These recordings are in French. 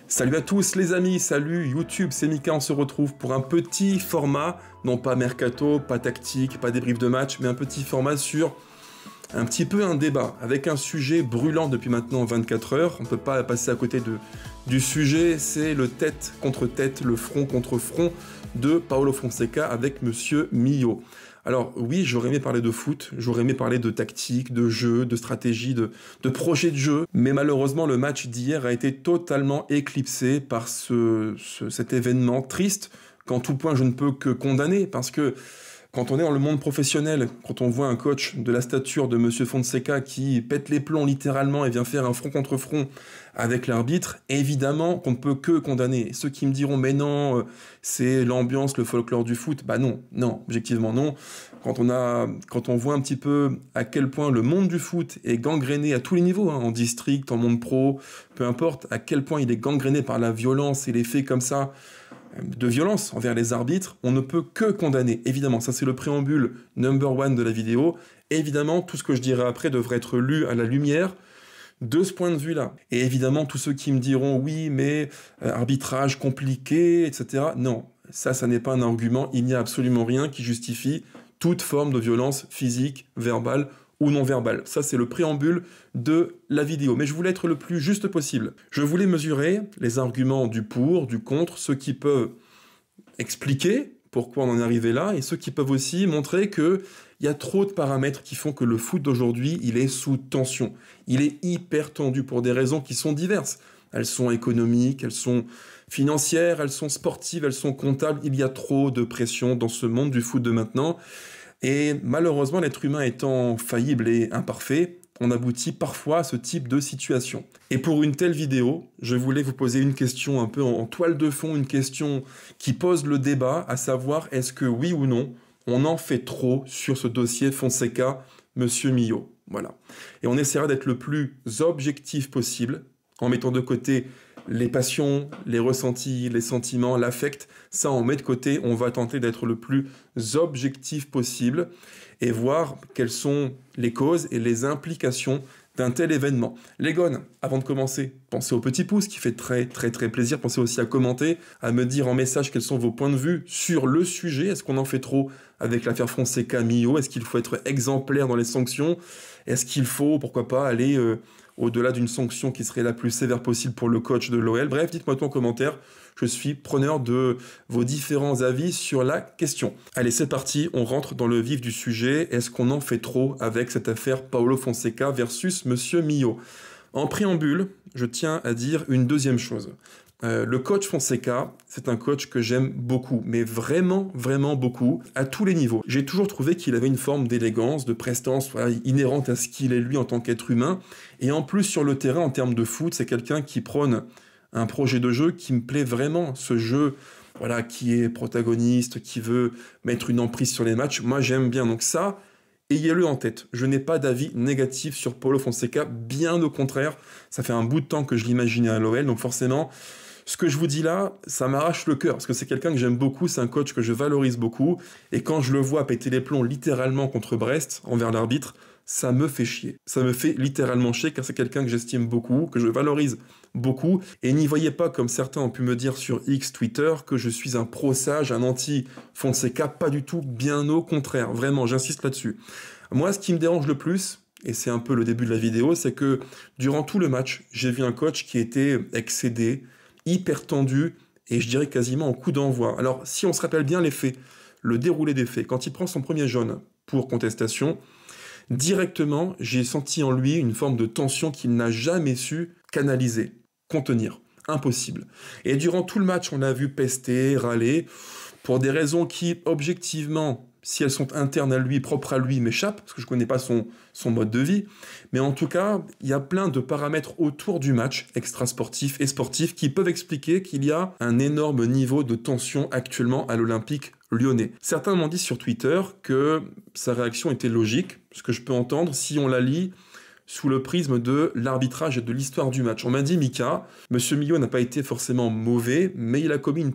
Salut à tous les amis, salut YouTube, c'est Mika, on se retrouve pour un petit format, non pas mercato, pas tactique, pas débrief de match, mais un petit format sur un petit peu un débat, avec un sujet brûlant depuis maintenant 24 heures, on ne peut pas passer à côté du sujet, c'est le tête contre tête, le front contre front de Paulo Fonseca avec Monsieur Millo. Alors oui, j'aurais aimé parler de foot, j'aurais aimé parler de tactique, de jeu, de stratégie, de projet de jeu, mais malheureusement le match d'hier a été totalement éclipsé par cet événement triste qu'en tout point je ne peux que condamner, parce que quand on est dans le monde professionnel, quand on voit un coach de la stature de Monsieur Fonseca qui pète les plombs littéralement et vient faire un front contre front avec l'arbitre, évidemment qu'on ne peut que condamner. Ceux qui me diront mais non, c'est l'ambiance, le folklore du foot, bah non, objectivement non. Quand on voit un petit peu à quel point le monde du foot est gangréné à tous les niveaux, en district, en monde pro, peu importe, à quel point il est gangréné par la violence et les faits comme ça, de violence envers les arbitres, on ne peut que condamner. Évidemment, ça c'est le préambule number one de la vidéo. Évidemment, tout ce que je dirai après devrait être lu à la lumière de ce point de vue-là. Et évidemment, tous ceux qui me diront « oui, mais arbitrage compliqué, etc. » Non, ça n'est pas un argument. Il n'y a absolument rien qui justifie toute forme de violence physique, verbale ou non verbal. Ça, c'est le préambule de la vidéo. Mais je voulais être le plus juste possible. Je voulais mesurer les arguments du pour, du contre, ceux qui peuvent expliquer pourquoi on en est arrivé là, et ceux qui peuvent aussi montrer qu'il y a trop de paramètres qui font que le foot d'aujourd'hui, il est sous tension. Il est hyper tendu pour des raisons qui sont diverses. Elles sont économiques, elles sont financières, elles sont sportives, elles sont comptables. Il y a trop de pression dans ce monde du foot de maintenant. Et malheureusement, l'être humain étant faillible et imparfait, on aboutit parfois à ce type de situation. Et pour une telle vidéo, je voulais vous poser une question un peu en toile de fond, une question qui pose le débat, à savoir est-ce que oui ou non, on en fait trop sur ce dossier Fonseca, Monsieur Millo. Voilà. Et on essaiera d'être le plus objectif possible, en mettant de côté les passions, les ressentis, les sentiments, l'affect, ça on met de côté, on va tenter d'être le plus objectif possible et voir quelles sont les causes et les implications d'un tel événement. Les gones, avant de commencer, pensez au petit pouce qui fait très plaisir, pensez aussi à commenter, à me dire en message quels sont vos points de vue sur le sujet, est-ce qu'on en fait trop avec l'affaire Fonseca-Millo, est-ce qu'il faut être exemplaire dans les sanctions, est-ce qu'il faut, pourquoi pas, aller au-delà d'une sanction qui serait la plus sévère possible pour le coach de l'OL. Bref, dites-moi tout en commentaire, je suis preneur de vos différents avis sur la question. Allez, c'est parti, on rentre dans le vif du sujet. Est-ce qu'on en fait trop avec cette affaire Paulo Fonseca versus Monsieur Millo? En préambule, je tiens à dire une deuxième chose. Le coach Fonseca, c'est un coach que j'aime beaucoup, mais vraiment beaucoup, à tous les niveaux. J'ai toujours trouvé qu'il avait une forme d'élégance, de prestance inhérente à ce qu'il est lui en tant qu'être humain, et en plus sur le terrain, en termes de foot, c'est quelqu'un qui prône un projet de jeu qui me plaît vraiment, ce jeu qui est protagoniste, qui veut mettre une emprise sur les matchs, moi j'aime bien, donc ça, ayez-le en tête. Je n'ai pas d'avis négatif sur Paulo Fonseca, bien au contraire, ça fait un bout de temps que je l'imaginais à l'OL, donc forcément, ce que je vous dis là, ça m'arrache le cœur, parce que c'est quelqu'un que j'aime beaucoup, c'est un coach que je valorise beaucoup, et quand je le vois péter les plombs littéralement contre Brest, envers l'arbitre, ça me fait chier. Ça me fait littéralement chier, car c'est quelqu'un que j'estime beaucoup, que je valorise beaucoup, et n'y voyez pas, comme certains ont pu me dire sur X, Twitter, que je suis un pro-sage, un anti-Fonseca, pas du tout, bien au contraire, vraiment, j'insiste là-dessus. Moi, ce qui me dérange le plus, et c'est un peu le début de la vidéo, c'est que durant tout le match, j'ai vu un coach qui était excédé, hyper tendu, et je dirais quasiment en coup d'envoi. Alors, si on se rappelle bien les faits, le déroulé des faits, quand il prend son premier jaune pour contestation, directement, j'ai senti en lui une forme de tension qu'il n'a jamais su canaliser, contenir. Impossible. Et durant tout le match, on l'a vu pester, râler, pour des raisons qui, objectivement, si elles sont internes à lui, propres à lui, m'échappent, parce que je ne connais pas son mode de vie. Mais en tout cas, il y a plein de paramètres autour du match, extrasportifs et sportifs, qui peuvent expliquer qu'il y a un énorme niveau de tension actuellement à l'Olympique lyonnais. Certains m'ont dit sur Twitter que sa réaction était logique, ce que je peux entendre si on la lit sous le prisme de l'arbitrage et de l'histoire du match. On m'a dit, Mika, Monsieur Millo n'a pas été forcément mauvais, mais il a commis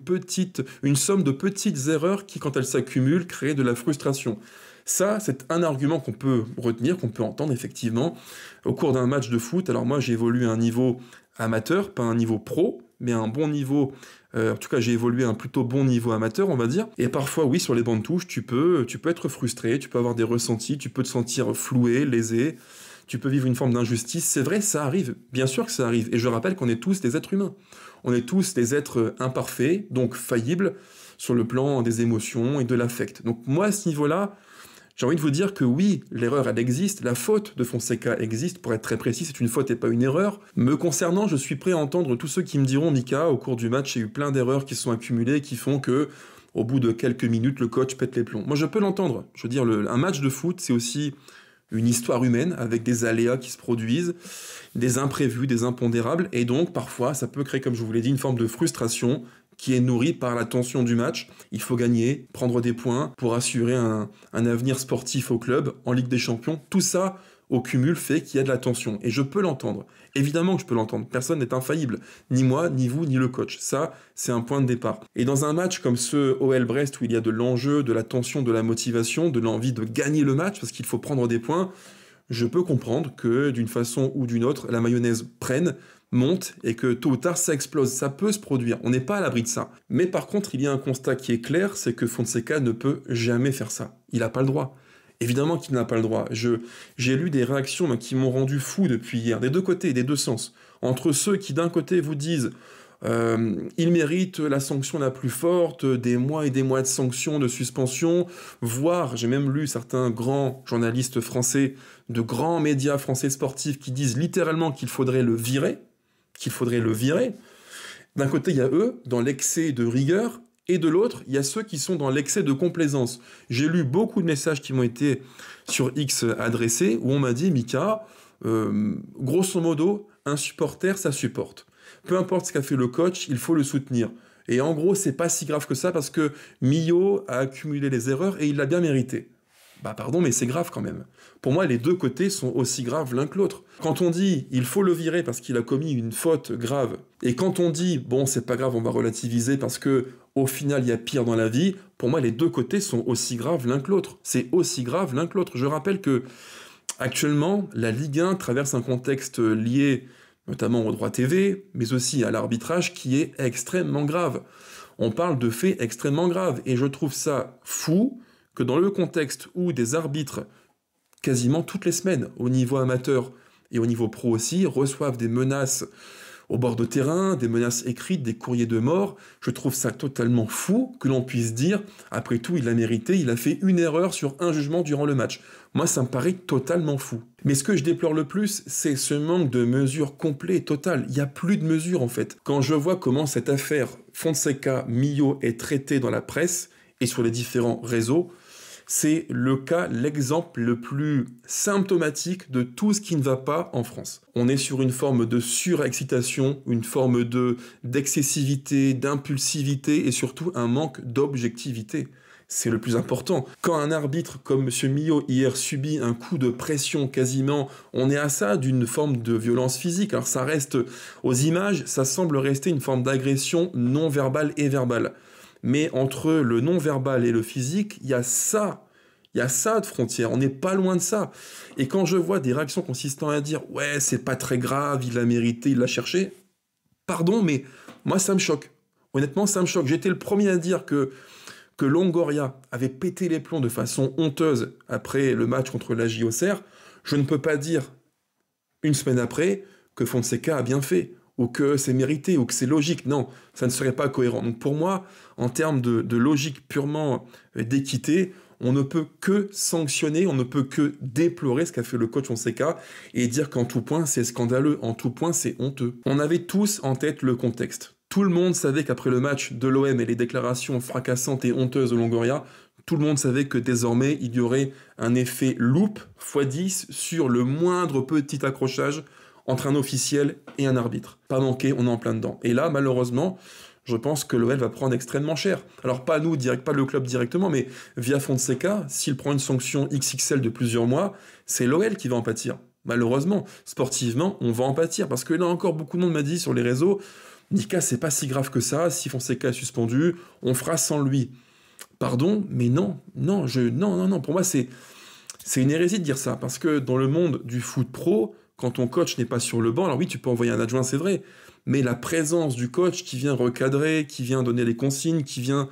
une somme de petites erreurs qui, quand elles s'accumulent, créent de la frustration. Ça, c'est un argument qu'on peut retenir, qu'on peut entendre effectivement au cours d'un match de foot. Alors moi, j'ai évolué à un niveau amateur, pas un niveau pro, mais à un bon niveau. En tout cas, j'ai évolué à un plutôt bon niveau amateur, on va dire. Et parfois, oui, sur les bancs de touche, tu peux être frustré, tu peux avoir des ressentis, tu peux te sentir floué, lésé, tu peux vivre une forme d'injustice. C'est vrai, ça arrive. Bien sûr que ça arrive. Et je rappelle qu'on est tous des êtres humains. On est tous des êtres imparfaits, donc faillibles, sur le plan des émotions et de l'affect. Donc moi, à ce niveau-là, j'ai envie de vous dire que oui, l'erreur, elle existe, la faute de Fonseca existe, pour être très précis, c'est une faute et pas une erreur. Me concernant, je suis prêt à entendre tous ceux qui me diront, Mika, au cours du match, il y a eu plein d'erreurs qui sont accumulées, qui font que, au bout de quelques minutes, le coach pète les plombs. Moi, je peux l'entendre. Je veux dire, un match de foot, c'est aussi une histoire humaine, avec des aléas qui se produisent, des imprévus, des impondérables, et donc, parfois, ça peut créer, comme je vous l'ai dit, une forme de frustration, qui est nourri par la tension du match. Il faut gagner, prendre des points pour assurer un avenir sportif au club, en Ligue des Champions. Tout ça, au cumul, fait qu'il y a de la tension. Et je peux l'entendre. Évidemment que je peux l'entendre. Personne n'est infaillible. Ni moi, ni vous, ni le coach. Ça, c'est un point de départ. Et dans un match comme ce OL-Brest, où il y a de l'enjeu, de la tension, de la motivation, de l'envie de gagner le match, parce qu'il faut prendre des points, je peux comprendre que, d'une façon ou d'une autre, la mayonnaise prenne, monte et que tôt ou tard ça explose, ça peut se produire, on n'est pas à l'abri de ça. Mais par contre, il y a un constat qui est clair, c'est que Fonseca ne peut jamais faire ça. Il n'a pas le droit. Évidemment qu'il n'a pas le droit. J'ai lu des réactions qui m'ont rendu fou depuis hier, des deux côtés, des deux sens. Entre ceux qui d'un côté vous disent il mérite la sanction la plus forte, des mois et des mois de sanctions, de suspension, voire, j'ai même lu certains grands journalistes français, de grands médias français sportifs qui disent littéralement qu'il faudrait le virer, D'un côté, il y a eux, dans l'excès de rigueur, et de l'autre, il y a ceux qui sont dans l'excès de complaisance. J'ai lu beaucoup de messages qui m'ont été sur X adressés, où on m'a dit, Mika, grosso modo, un supporter, ça supporte. Peu importe ce qu'a fait le coach, il faut le soutenir. Et en gros, c'est pas si grave que ça, parce que Millau a accumulé les erreurs, et il l'a bien mérité. Bah pardon, mais c'est grave quand même. Pour moi, les deux côtés sont aussi graves l'un que l'autre. Quand on dit il faut le virer parce qu'il a commis une faute grave, et quand on dit bon c'est pas grave, on va relativiser parce que au final il y a pire dans la vie, pour moi les deux côtés sont aussi graves l'un que l'autre. C'est aussi grave l'un que l'autre. Je rappelle que actuellement la Ligue 1 traverse un contexte lié notamment au droit TV, mais aussi à l'arbitrage qui est extrêmement grave. On parle de faits extrêmement graves, et je trouve ça fou que dans le contexte où des arbitres, quasiment toutes les semaines, au niveau amateur et au niveau pro aussi, reçoivent des menaces au bord de terrain, des menaces écrites, des courriers de mort, je trouve ça totalement fou que l'on puisse dire, après tout, il l'a mérité, il a fait une erreur sur un jugement durant le match. Moi, ça me paraît totalement fou. Mais ce que je déplore le plus, c'est ce manque de mesures complet et total. Il n'y a plus de mesures, en fait. Quand je vois comment cette affaire Fonseca-Millau est traitée dans la presse et sur les différents réseaux, c'est le cas, l'exemple le plus symptomatique de tout ce qui ne va pas en France. On est sur une forme de surexcitation, une forme d'excessivité, d'impulsivité et surtout un manque d'objectivité. C'est le plus important. Quand un arbitre comme M. Millau hier subit un coup de pression quasiment, on est à ça d'une forme de violence physique. Alors ça reste aux images, ça semble rester une forme d'agression non verbale et verbale. Mais entre le non-verbal et le physique, il y a ça de frontière, on n'est pas loin de ça. Et quand je vois des réactions consistant à dire « ouais, c'est pas très grave, il l'a mérité, il l'a cherché », pardon, mais moi ça me choque. Honnêtement, ça me choque. J'étais le premier à dire que Longoria avait pété les plombs de façon honteuse après le match contre la JOCR. Je ne peux pas dire, une semaine après, que Fonseca a bien fait, ou que c'est mérité, ou que c'est logique. Non, ça ne serait pas cohérent. Donc pour moi, en termes de logique purement d'équité, on ne peut que sanctionner, on ne peut que déplorer ce qu'a fait le coach Fonseca et dire qu'en tout point, c'est scandaleux, en tout point, c'est honteux. On avait tous en tête le contexte. Tout le monde savait qu'après le match de l'OM et les déclarations fracassantes et honteuses de Longoria, tout le monde savait que désormais, il y aurait un effet loupe x10 sur le moindre petit accrochage entre un officiel et un arbitre. Pas manqué, on est en plein dedans. Et là, malheureusement, je pense que l'OL va prendre extrêmement cher. Alors pas nous, pas le club directement, mais via Fonseca, s'il prend une sanction XXL de plusieurs mois, c'est l'OL qui va en pâtir. Malheureusement, sportivement, on va en pâtir. Parce que là encore, beaucoup de monde m'a dit sur les réseaux, Nika, c'est pas si grave que ça, si Fonseca est suspendu, on fera sans lui. Pardon, mais non, pour moi c'est une hérésie de dire ça, parce que dans le monde du foot pro, quand ton coach n'est pas sur le banc, alors oui, tu peux envoyer un adjoint, c'est vrai, mais la présence du coach qui vient recadrer, qui vient donner les consignes, qui vient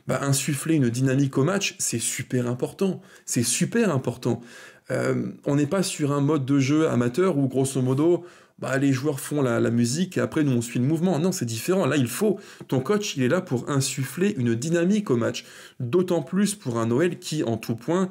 insuffler une dynamique au match, c'est super important. C'est super important. On n'est pas sur un mode de jeu amateur où, grosso modo, les joueurs font la musique et après, nous, on suit le mouvement. Non, c'est différent. Là, ton coach, il est là pour insuffler une dynamique au match. D'autant plus pour un OL qui, en tout point,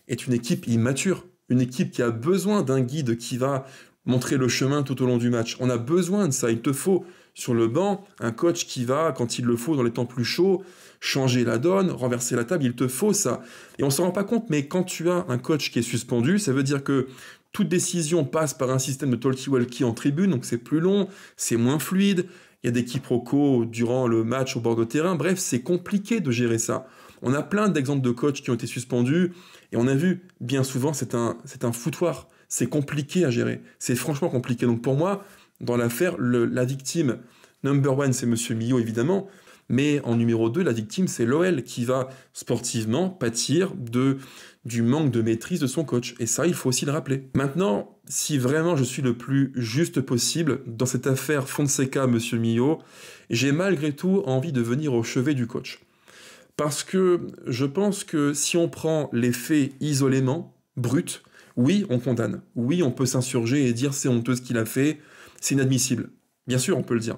est une équipe immature. Une équipe qui a besoin d'un guide qui va montrer le chemin tout au long du match. On a besoin de ça. Il te faut, sur le banc, un coach qui va, quand il le faut, dans les temps plus chauds, changer la donne, renverser la table, il te faut ça. Et on ne s'en rend pas compte, mais quand tu as un coach qui est suspendu, ça veut dire que toute décision passe par un système de talkie-walkie en tribune, donc c'est plus long, c'est moins fluide, il y a des quiproquos durant le match au bord de terrain, bref, c'est compliqué de gérer ça. On a plein d'exemples de coachs qui ont été suspendus, et on a vu, bien souvent, c'est un foutoir, c'est compliqué à gérer, c'est franchement compliqué. Donc pour moi, dans l'affaire, la victime number one, c'est Monsieur Millot, évidemment, mais en numéro 2, la victime, c'est l'OL qui va sportivement pâtir du manque de maîtrise de son coach. Et ça, il faut aussi le rappeler. Maintenant, si vraiment je suis le plus juste possible dans cette affaire Fonseca, Monsieur Millot, j'ai malgré tout envie de venir au chevet du coach. Parce que je pense que si on prend les faits isolément, bruts, oui, on condamne. Oui, on peut s'insurger et dire c'est honteux ce qu'il a fait, c'est inadmissible. Bien sûr, on peut le dire.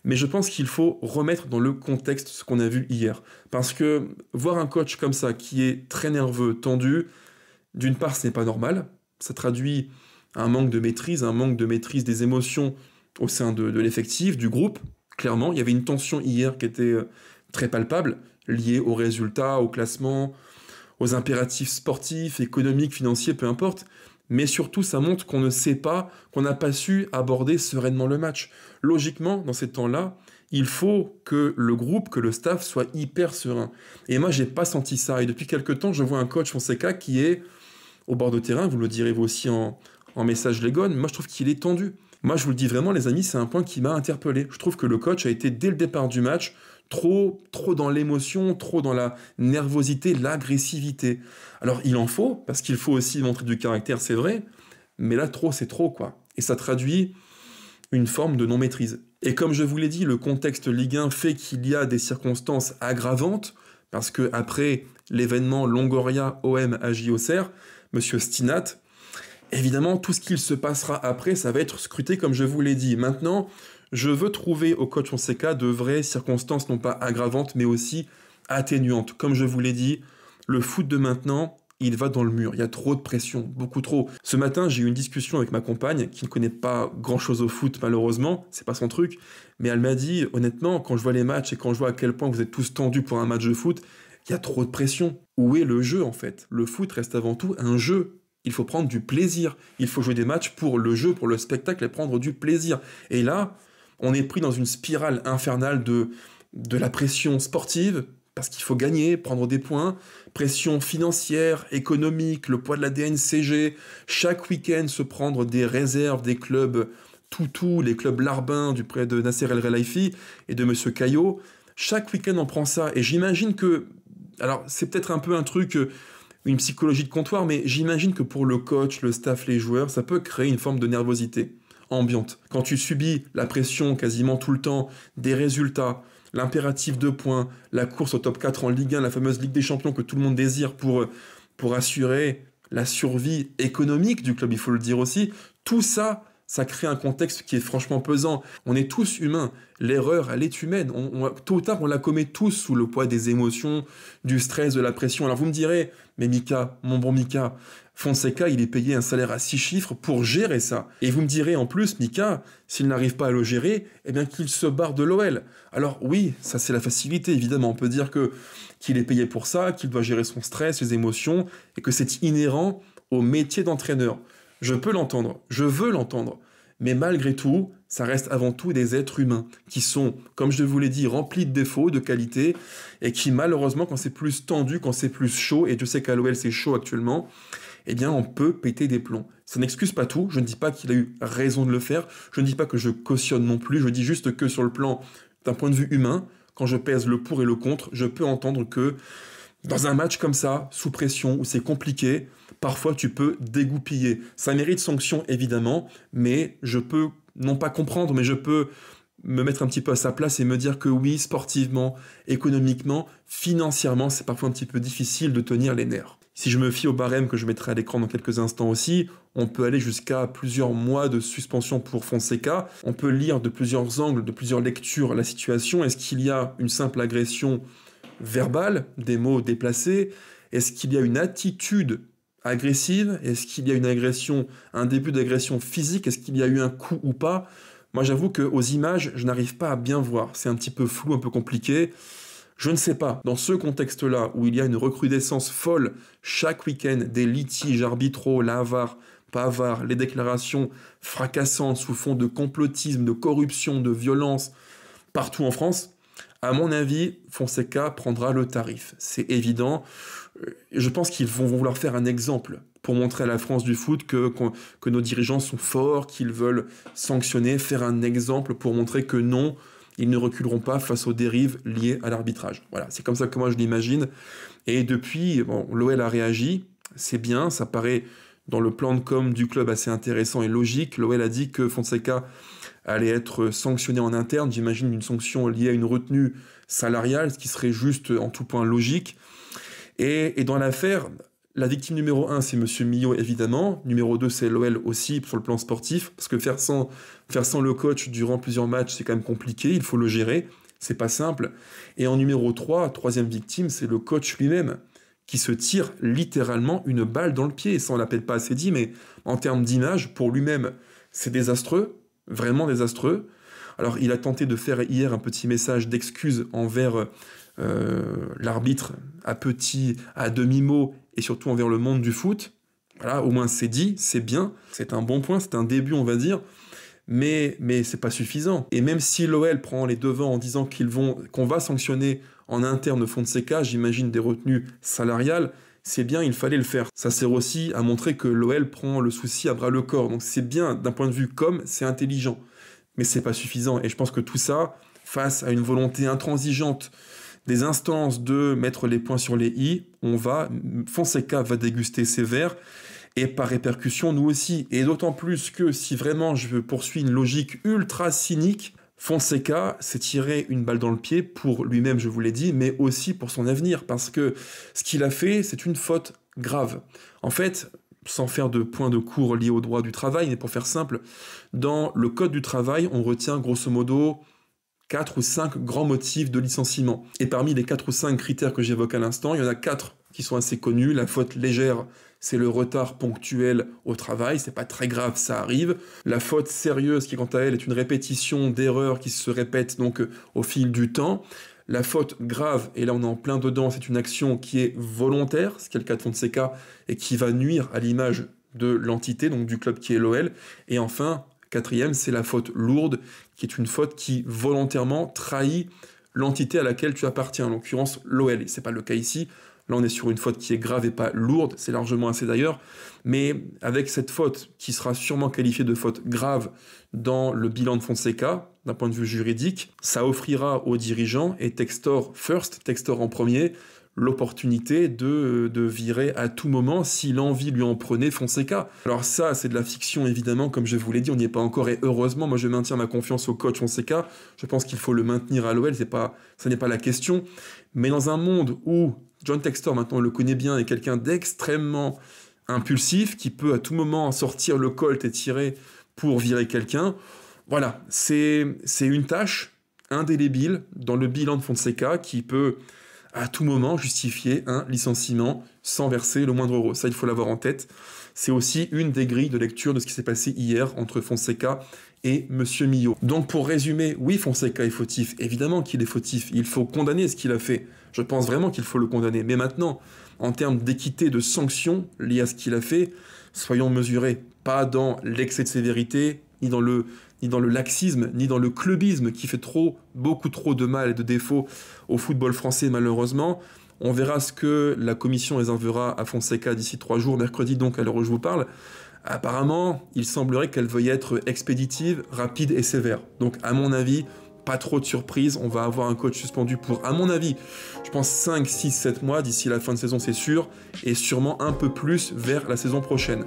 Mais je pense qu'il faut remettre dans le contexte ce qu'on a vu hier. Parce que voir un coach comme ça, qui est très nerveux, tendu, d'une part, ce n'est pas normal. Ça traduit un manque de maîtrise des émotions au sein de l'effectif, du groupe. Clairement, il y avait une tension hier qui était très palpable, liée aux résultats, au classement, aux impératifs sportifs, économiques, financiers, peu importe. Mais surtout, ça montre qu'on ne sait pas, qu'on n'a pas su aborder sereinement le match. Logiquement, dans ces temps-là, il faut que le groupe, que le staff soit hyper serein. Et moi, j'ai pas senti ça. Et depuis quelques temps, je vois un coach Fonseca qui est au bord de terrain, vous le direz vous aussi en message Legon, moi je trouve qu'il est tendu. Moi, je vous le dis vraiment, les amis, c'est un point qui m'a interpellé. Je trouve que le coach a été, dès le départ du match, trop dans l'émotion, trop dans la nervosité, l'agressivité. Alors, il en faut, parce qu'il faut aussi montrer du caractère, c'est vrai, mais là, trop, c'est trop, quoi. Et ça traduit une forme de non-maîtrise. Et comme je vous l'ai dit, le contexte Ligue 1 fait qu'il y a des circonstances aggravantes, parce que après l'événement Longoria-OM à JOCR, Monsieur Stinat, évidemment, tout ce qu'il se passera après, ça va être scruté comme je vous l'ai dit. Maintenant, je veux trouver au coach Fonseca de vraies circonstances, non pas aggravantes, mais aussi atténuantes. Comme je vous l'ai dit, le foot de maintenant, il va dans le mur. Il y a trop de pression, beaucoup trop. Ce matin, j'ai eu une discussion avec ma compagne, qui ne connaît pas grand-chose au foot, malheureusement, c'est pas son truc, mais elle m'a dit, honnêtement, quand je vois les matchs et quand je vois à quel point vous êtes tous tendus pour un match de foot, il y a trop de pression. Où est le jeu, en fait? Le foot reste avant tout un jeu. Il faut prendre du plaisir. Il faut jouer des matchs pour le jeu, pour le spectacle et prendre du plaisir. Et là, on est pris dans une spirale infernale de la pression sportive, parce qu'il faut gagner, prendre des points, pression financière, économique, le poids de la DNCG, chaque week-end se prendre des réserves des clubs toutous, les clubs larbins du près de Nasser El Khelaifi et de Monsieur Caillot. Chaque week-end on prend ça, et j'imagine que, alors c'est peut-être un peu un truc, une psychologie de comptoir, mais j'imagine que pour le coach, le staff, les joueurs, ça peut créer une forme de nervosité ambiante. Quand tu subis la pression quasiment tout le temps, des résultats, l'impératif de points, la course au top 4 en Ligue 1, la fameuse Ligue des Champions que tout le monde désire pour assurer la survie économique du club, il faut le dire aussi, tout ça, ça crée un contexte qui est franchement pesant. On est tous humains. L'erreur, elle est humaine. Tôt ou tard, on la commet tous sous le poids des émotions, du stress, de la pression. Alors vous me direz, mais Mika, mon bon Mika, Fonseca, il est payé un salaire à 6 chiffres pour gérer ça. Et vous me direz en plus, Mika, s'il n'arrive pas à le gérer, eh bien qu'il se barre de l'OL. Alors oui, ça c'est la facilité, évidemment. On peut dire qu'il est payé pour ça, qu'il doit gérer son stress, ses émotions, et que c'est inhérent au métier d'entraîneur. Je peux l'entendre, je veux l'entendre, mais malgré tout, ça reste avant tout des êtres humains qui sont, comme je vous l'ai dit, remplis de défauts, de qualités, et qui malheureusement, quand c'est plus tendu, quand c'est plus chaud, et je sais qu'à l'OL c'est chaud actuellement, eh bien on peut péter des plombs. Ça n'excuse pas tout, je ne dis pas qu'il a eu raison de le faire, je ne dis pas que je cautionne non plus, je dis juste que sur le plan d'un point de vue humain, quand je pèse le pour et le contre, je peux entendre que dans un match comme ça, sous pression, où c'est compliqué, parfois tu peux dégoupiller. Ça mérite sanction évidemment, mais je peux non pas comprendre, mais je peux me mettre un petit peu à sa place et me dire que oui, sportivement, économiquement, financièrement, c'est parfois un petit peu difficile de tenir les nerfs. Si je me fie au barème que je mettrai à l'écran dans quelques instants aussi, on peut aller jusqu'à plusieurs mois de suspension pour Fonseca. On peut lire de plusieurs angles, de plusieurs lectures la situation. Est-ce qu'il y a une simple agression verbale, des mots déplacés? Est-ce qu'il y a une attitude agressive? Est-ce qu'il y a une agression, un début d'agression physique? Est-ce qu'il y a eu un coup ou pas? Moi, j'avoue qu'aux images, je n'arrive pas à bien voir. C'est un petit peu flou, un peu compliqué. Je ne sais pas. Dans ce contexte-là, où il y a une recrudescence folle chaque week-end, des litiges arbitraux, la VAR, pas VAR, les déclarations fracassantes sous fond de complotisme, de corruption, de violence, partout en France, à mon avis, Fonseca prendra le tarif. C'est évident. Je pense qu'ils vont vouloir faire un exemple pour montrer à la France du foot que nos dirigeants sont forts, qu'ils veulent sanctionner, faire un exemple pour montrer que non, ils ne reculeront pas face aux dérives liées à l'arbitrage. Voilà, c'est comme ça que moi je l'imagine. Et depuis, bon, l'OL a réagi, c'est bien, ça paraît dans le plan de com du club assez intéressant et logique. L'OL a dit que Fonseca allait être sanctionné en interne, j'imagine une sanction liée à une retenue salariale, ce qui serait juste en tout point logique. Et dans l'affaire, la victime numéro 1, c'est Monsieur Millot, évidemment. Numéro 2, c'est l'OL aussi, sur le plan sportif. Parce que faire sans le coach durant plusieurs matchs, c'est quand même compliqué. Il faut le gérer. C'est pas simple. Et en numéro 3, troisième victime, c'est le coach lui-même, qui se tire littéralement une balle dans le pied. Ça, on l'appelle pas assez dit, mais en termes d'image, pour lui-même, c'est désastreux. Vraiment désastreux. Alors, il a tenté de faire hier un petit message d'excuse envers l'arbitre à demi-mot et surtout envers le monde du foot. Voilà, au moins c'est dit, c'est bien, c'est un bon point, c'est un début on va dire, mais c'est pas suffisant. Et même si l'OL prend les devants en disant qu'on va sanctionner en interne Fonseca, j'imagine des retenues salariales, c'est bien, il fallait le faire. Ça sert aussi à montrer que l'OL prend le souci à bras le corps, donc c'est bien d'un point de vue c'est intelligent, mais c'est pas suffisant. Et je pense que tout ça, face à une volonté intransigeante des instances de mettre les points sur les i, Fonseca va déguster ses verres, et par répercussion, nous aussi. Et d'autant plus que si vraiment je poursuis une logique ultra cynique, Fonseca s'est tiré une balle dans le pied pour lui-même, je vous l'ai dit, mais aussi pour son avenir, parce que ce qu'il a fait, c'est une faute grave. En fait, sans faire de points de cours liés au droit du travail, mais pour faire simple, dans le code du travail, on retient grosso modo 4 ou 5 grands motifs de licenciement. Et parmi les 4 ou 5 critères que j'évoque à l'instant, il y en a 4 qui sont assez connus. La faute légère, c'est le retard ponctuel au travail, c'est pas très grave, ça arrive. La faute sérieuse, qui quant à elle est une répétition d'erreurs qui se répètent donc au fil du temps. La faute grave, et là on est en plein dedans, c'est une action qui est volontaire, ce qui est le cas de Fonseca, et qui va nuire à l'image de l'entité, donc du club qui est l'OL. Et enfin, quatrième, c'est la faute lourde, qui est une faute qui volontairement trahit l'entité à laquelle tu appartiens, en l'occurrence l'OL. Et c'est pas le cas ici. Là, on est sur une faute qui est grave et pas lourde, c'est largement assez d'ailleurs. Mais avec cette faute, qui sera sûrement qualifiée de faute grave dans le bilan de Fonseca, d'un point de vue juridique, ça offrira aux dirigeants, et Textor en premier, l'opportunité de virer à tout moment si l'envie lui en prenait Fonseca. Alors ça, c'est de la fiction évidemment, comme je vous l'ai dit, on n'y est pas encore et heureusement, moi je maintiens ma confiance au coach Fonseca, je pense qu'il faut le maintenir à l'OL, ça n'est pas la question, mais dans un monde où John Textor, maintenant on le connaît bien, est quelqu'un d'extrêmement impulsif, qui peut à tout moment sortir le colt et tirer pour virer quelqu'un, voilà, c'est une tâche indélébile dans le bilan de Fonseca qui peut à tout moment justifier un licenciement sans verser le moindre euro. Ça, il faut l'avoir en tête. C'est aussi une des grilles de lecture de ce qui s'est passé hier entre Fonseca et Monsieur Millot. Donc pour résumer, oui, Fonseca est fautif. Évidemment qu'il est fautif. Il faut condamner ce qu'il a fait. Je pense vraiment qu'il faut le condamner. Mais maintenant, en termes d'équité, de sanctions liées à ce qu'il a fait, soyons mesurés. Pas dans l'excès de sévérité, ni dans le laxisme, ni dans le clubisme qui fait beaucoup trop de mal et de défauts au football français malheureusement. On verra ce que la commission réservera à Fonseca d'ici 3 jours, mercredi donc à l'heure où je vous parle. Apparemment, il semblerait qu'elle veuille être expéditive, rapide et sévère. Donc à mon avis, pas trop de surprise, on va avoir un coach suspendu pour, à mon avis, je pense 5, 6, 7 mois, d'ici la fin de saison c'est sûr, et sûrement un peu plus vers la saison prochaine.